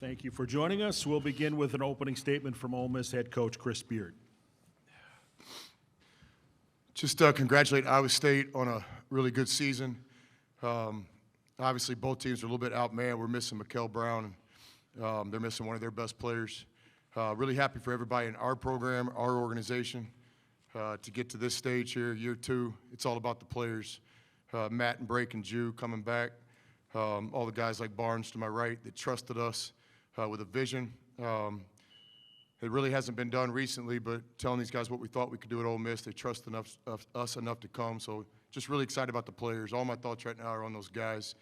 Thank you for joining us. We'll begin with an opening statement from Ole Miss head coach Chris Beard. Just congratulate Iowa State on a really good season. Obviously, both teams are a little bit outmanned. We're missing Mikkel Brown, and they're missing one of their best players. Really happy for everybody in our program, our organization, to get to this stage here, year two. It's all about the players. Matt and Brake and Jew coming back. All the guys like Barnes to my right that trusted us with a vision. It really hasn't been done recently, but telling these guys what we thought we could do at Ole Miss, they trust us enough to come. So just really excited about the players. All my thoughts right now are on those guys.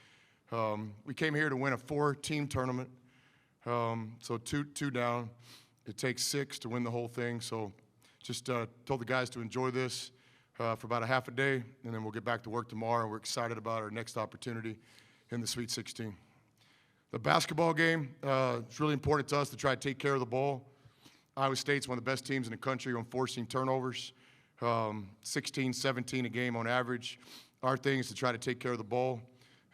We came here to win a 4-team tournament, so two down. It takes 6 to win the whole thing. So just told the guys to enjoy this for about a half a day, and then we'll get back to work tomorrow. We're excited about our next opportunity in the Sweet 16. The basketball game, it's really important to us to try to take care of the ball. Iowa State's one of the best teams in the country on forcing turnovers, 16, 17 a game on average. Our thing is to try to take care of the ball.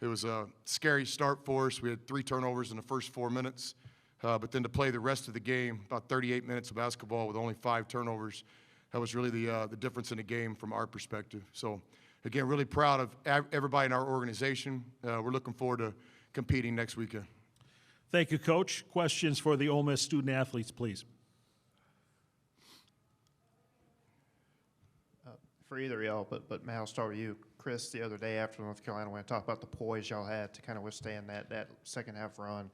It was a scary start for us. We had 3 turnovers in the first 4 minutes, but then to play the rest of the game, about 38 minutes of basketball with only 5 turnovers, that was really the difference in the game from our perspective. So, again, really proud of everybody in our organization. We're looking forward to competing next weekend. Thank you, Coach. Questions for the Ole Miss student-athletes, please. For either of y'all, but Matt, I'll start with you. Chris, the other day after North Carolina, when I talked about the poise y'all had to kind of withstand that second half run,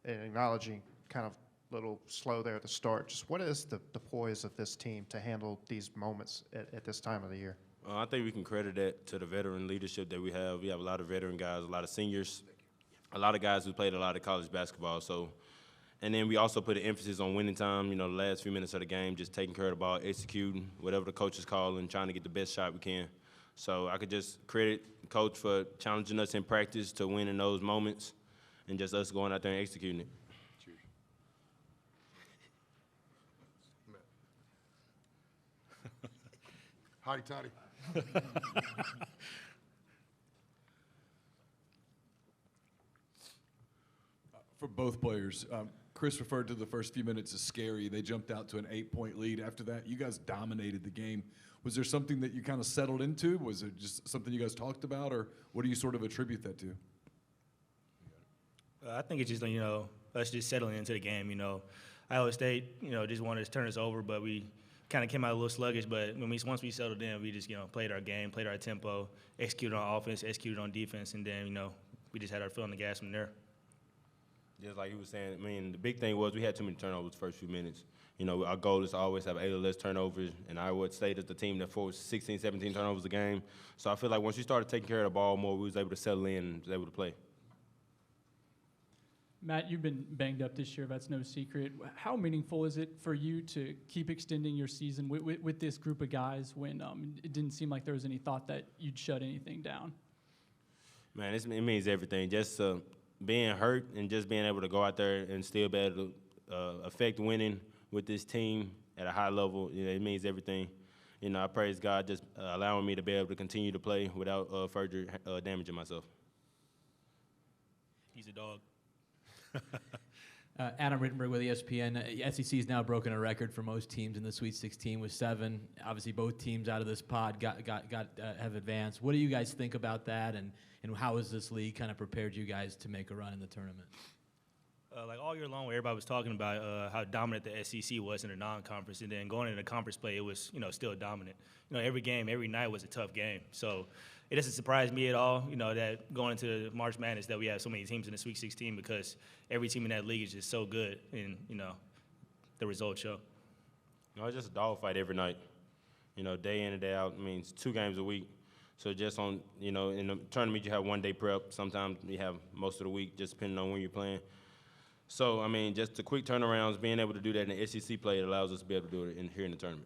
and acknowledging kind of a little slow there at the start, just what is the poise of this team to handle these moments at this time of the year? I think we can credit that to the veteran leadership that we have. We have a lot of veteran guys, a lot of seniors, a lot of guys who played a lot of college basketball. So, and then we also put an emphasis on winning time, the last few minutes of the game, just taking care of the ball, executing, whatever the coach is calling, trying to get the best shot we can. So I could just credit the coach for challenging us in practice to win in those moments and just us going out there and executing it. Cheers. Hotty toddy. For both players, Chris referred to the first few minutes as scary. They jumped out to an 8-point lead. After that, you guys dominated the game. Was there something that you kind of settled into? Was it just something you guys talked about, or what do you sort of attribute that to? I think it's just, us just settling into the game. Iowa State, just wanted to turn us over, but we kind of came out a little sluggish. But once we settled in, we just, played our game, played our tempo, executed on offense, executed on defense, and then, we just had our foot on the gas from there. Just like he was saying, the big thing was we had too many turnovers the first few minutes. Our goal is to always have 8 or less turnovers, and Iowa State is the team that forced 16, 17 turnovers a game. So I feel like once you started taking care of the ball more, we was able to settle in and was able to play. Matt, you've been banged up this year. That's no secret. How meaningful is it for you to keep extending your season with this group of guys when it didn't seem like there was any thought that you'd shut anything down? Man, it means everything. Just being hurt and just being able to go out there and still be able to affect winning with this team at a high level, it means everything. I praise God just allowing me to be able to continue to play without further damaging myself. He's a dog. Adam Rittenberg with ESPN. SEC has now broken a record for most teams in the Sweet 16 with 7. Obviously, both teams out of this pod have advanced. What do you guys think about that, and how has this league kind of prepared you guys to make a run in the tournament? Like all year long, everybody was talking about how dominant the SEC was in the non-conference, and then going into the conference play, it was still dominant. Every game, every night was a tough game. So it doesn't surprise me at all, that going into March Madness that we have so many teams in the Sweet 16 because every team in that league is just so good, and the results show. It's just a dogfight every night. Day in and day out. Means 2 games a week. So just on in the tournament you have 1 day prep. Sometimes you have most of the week, just depending on when you're playing. So, just the quick turnarounds, being able to do that in the SEC play, it allows us to be able to do it here in the tournament.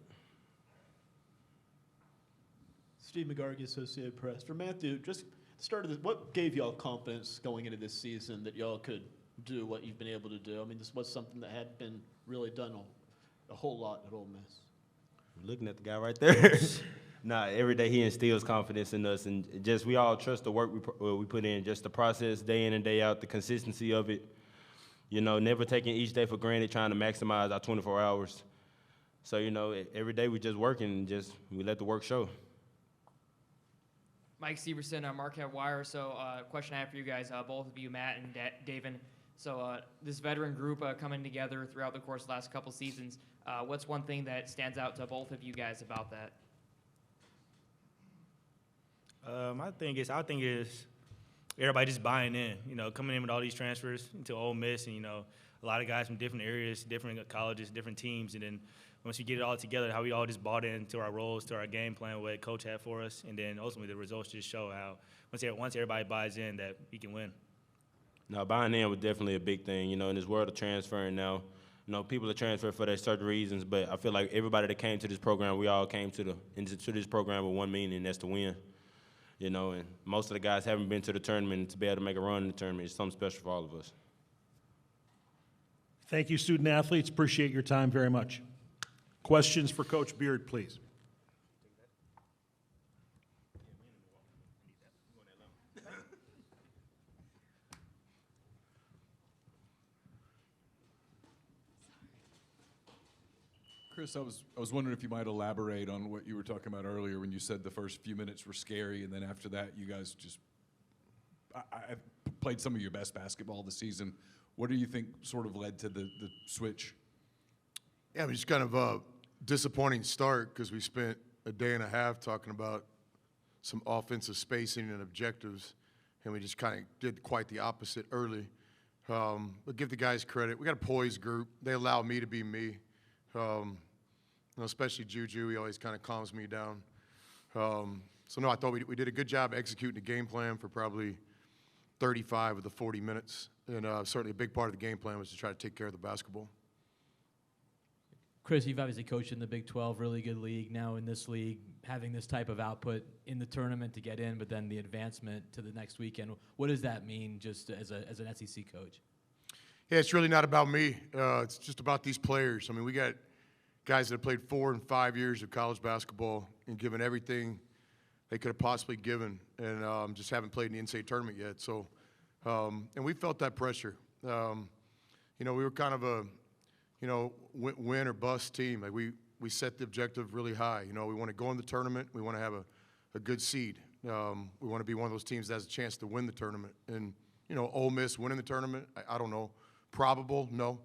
Steve McGargy, Associated Press. For Matthew, just started this, what gave y'all confidence going into this season that y'all could do what you've been able to do? This was something that had been really done a whole lot at Ole Miss. Looking at the guy right there. Every day he instills confidence in us, and just we all trust the work we put in, just the process day in and day out, the consistency of it. you know, never taking each day for granted, trying to maximize our 24 hours. So, you know, every day we just working and we let the work show. Mike Severson, Marquette Wire. So, question I have for you guys, both of you, Matt and David. So, this veteran group coming together throughout the course of the last couple seasons, what's one thing that stands out to both of you guys about that? I think it's everybody just buying in. You know, coming in with all these transfers into Ole Miss, and you know, a lot of guys from different areas, different colleges, different teams, and then once you get it all together, how we all just bought into our roles, to our game plan, what coach had for us, and then ultimately the results just show how once everybody buys in that we can win. Now, buying in was definitely a big thing. You know, in this world of transferring now, you know, people are transferring for their certain reasons, but I feel like everybody that came to this program, we all came to this program with one meaning, and that's to win. You know, and most of the guys haven't been to the tournament, and to be able to make a run in the tournament is something special for all of us. Thank you, student athletes. Appreciate your time very much. Questions for Coach Beard, please. Chris, I was wondering if you might elaborate on what you were talking about earlier when you said the first few minutes were scary, and then after that you guys just I played some of your best basketball this season. What do you think sort of led to the switch? Yeah, it was just kind of a disappointing start because we spent a day and a half talking about some offensive spacing and objectives, and we just kind of did quite the opposite early. But give the guys credit. We got a poised group. They allow me to be me. You know, especially Juju, he always kind of calms me down. So no, I thought we did a good job executing the game plan for probably 35 of the 40 minutes. And certainly a big part of the game plan was to try to take care of the basketball. Chris, you've obviously coached in the Big 12, really good league. Now in this league, having this type of output in the tournament to get in, but then the advancement to the next weekend, what does that mean just as an SEC coach? Yeah, it's really not about me. It's just about these players. I mean, we got guys that have played 4 and 5 years of college basketball and given everything they could have possibly given, and just haven't played in the NCAA tournament yet. So, and we felt that pressure. You know, we were kind of a, you know, win or bust team. Like we set the objective really high. You know, we want to go in the tournament. We want to have a good seed. We want to be one of those teams that has a chance to win the tournament. And, you know, Ole Miss winning the tournament, I don't know. Probable? No.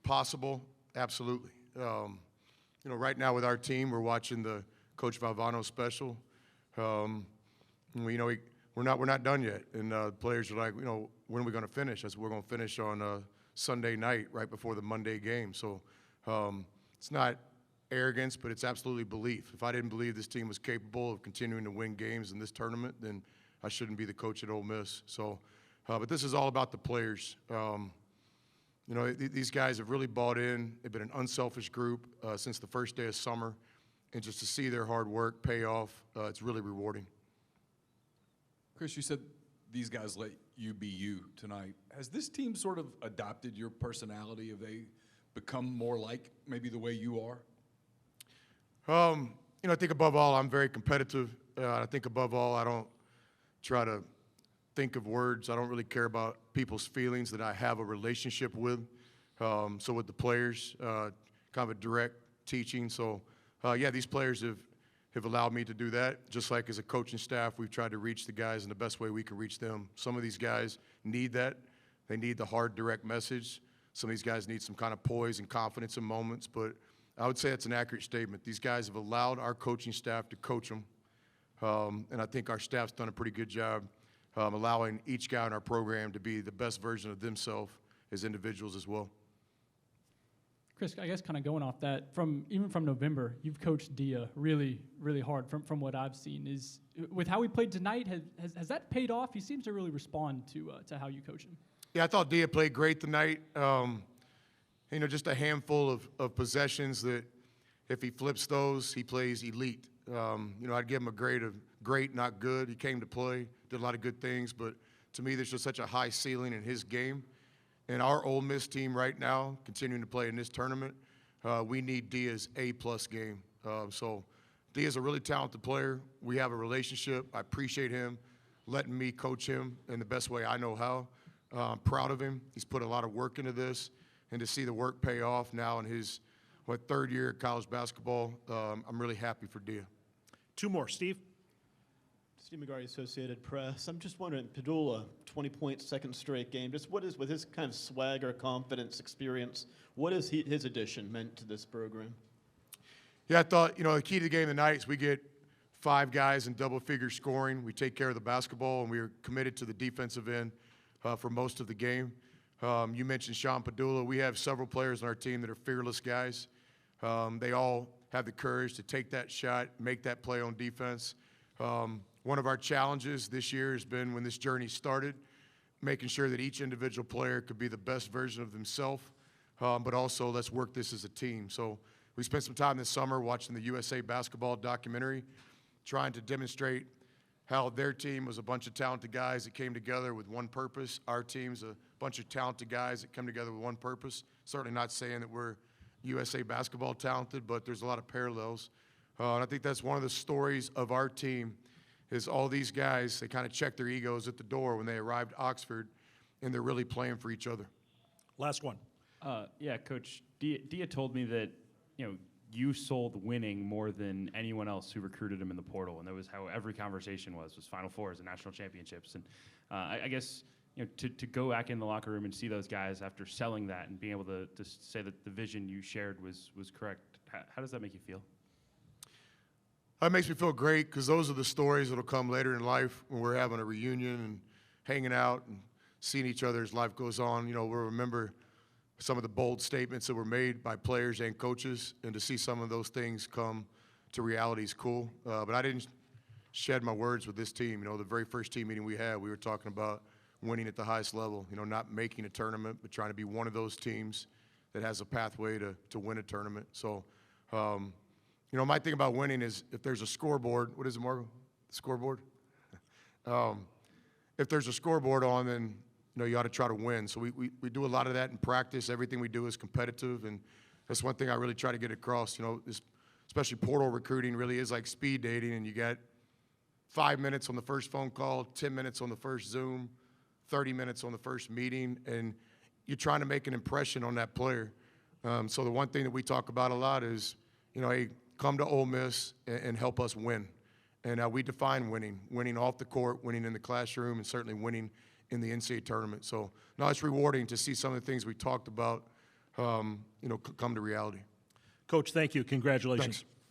Possible? Absolutely. You know, right now with our team, we're watching the Coach Valvano special. You know, we're not done yet, and players are like, you know, when are we going to finish? I said, we're going to finish on Sunday night, right before the Monday game. So it's not arrogance, but it's absolutely belief. If I didn't believe this team was capable of continuing to win games in this tournament, then I shouldn't be the coach at Ole Miss. So, but this is all about the players. You know, these guys have really bought in. They've been an unselfish group since the first day of summer. And just to see their hard work pay off, it's really rewarding. Chris, you said these guys let you be you tonight. Has this team sort of adopted your personality? Have they become more like maybe the way you are? You know, I think above all, I'm very competitive. I think above all, I don't try to think of words. I don't really care about people's feelings that I have a relationship with. So with the players, kind of a direct teaching. So, yeah, these players have allowed me to do that. Just like as a coaching staff, we've tried to reach the guys in the best way we can reach them. Some of these guys need that. They need the hard, direct message. Some of these guys need some kind of poise and confidence in moments. But I would say it's an accurate statement. These guys have allowed our coaching staff to coach them. And I think our staff's done a pretty good job allowing each guy in our program to be the best version of themselves as individuals as well. Chris, I guess kind of going off that, even from November, you've coached Dia really, really hard from what I've seen. With how he played tonight, has that paid off? He seems to really respond to how you coach him. Yeah, I thought Dia played great tonight. You know, just a handful of possessions that if he flips those, he plays elite. You know, I'd give him a grade of great, not good. He came to play, did a lot of good things, but to me, there's just such a high ceiling in his game. And our Ole Miss team right now, continuing to play in this tournament, we need Dia's A-plus game. So Dia's a really talented player. We have a relationship. I appreciate him letting me coach him in the best way I know how. Proud of him. He's put a lot of work into this, and to see the work pay off now in his, third year at college basketball, I'm really happy for Dia. Two more. Steve? Steve McGarry, Associated Press. I'm just wondering, Padula, 20-point second straight game. Just what is, with his kind of swagger, confidence, experience, what has his addition meant to this program? Yeah, I thought, the key to the game tonight is we get 5 guys in double-figure scoring. We take care of the basketball, and we are committed to the defensive end for most of the game. You mentioned Sean Padula. We have several players on our team that are fearless guys. They all have the courage to take that shot, make that play on defense. One of our challenges this year has been, when this journey started, making sure that each individual player could be the best version of themselves, but also let's work this as a team. So we spent some time this summer watching the USA Basketball documentary, trying to demonstrate how their team was a bunch of talented guys that came together with one purpose. Our team's a bunch of talented guys that come together with one purpose. Certainly not saying that we're USA Basketball talented, but there's a lot of parallels. And I think that's one of the stories of our team, is all these guys, they kind of check their egos at the door when they arrived at Oxford, and they're really playing for each other. Last one. Yeah, Coach, Dia told me that, you sold winning more than anyone else who recruited him in the portal, and that was how every conversation was Final Fours and national championships. And I guess, to go back in the locker room and see those guys after selling that and being able to say that the vision you shared was correct, how does that make you feel? That makes me feel great, because those are the stories that will come later in life when we're having a reunion and hanging out and seeing each other as life goes on. We'll remember some of the bold statements that were made by players and coaches, and to see some of those things come to reality is cool. But I didn't shed my words with this team. The very first team meeting we had, we were talking about winning at the highest level, not making a tournament, but trying to be one of those teams that has a pathway to win a tournament. So, my thing about winning is, if there's a scoreboard, what is it, Margo? The scoreboard? If there's a scoreboard on, then you ought to try to win. So we do a lot of that in practice. Everything we do is competitive, and that's one thing I really try to get across. Especially portal recruiting really is like speed dating, and you got 5 minutes on the first phone call, 10 minutes on the first Zoom, 30 minutes on the first meeting, and you're trying to make an impression on that player. So the one thing that we talk about a lot is, hey, come to Ole Miss and help us win. And we define winning off the court, winning in the classroom, and certainly winning in the NCAA tournament. So, no, it's rewarding to see some of the things we talked about, come to reality. Coach, thank you. Congratulations. Thanks.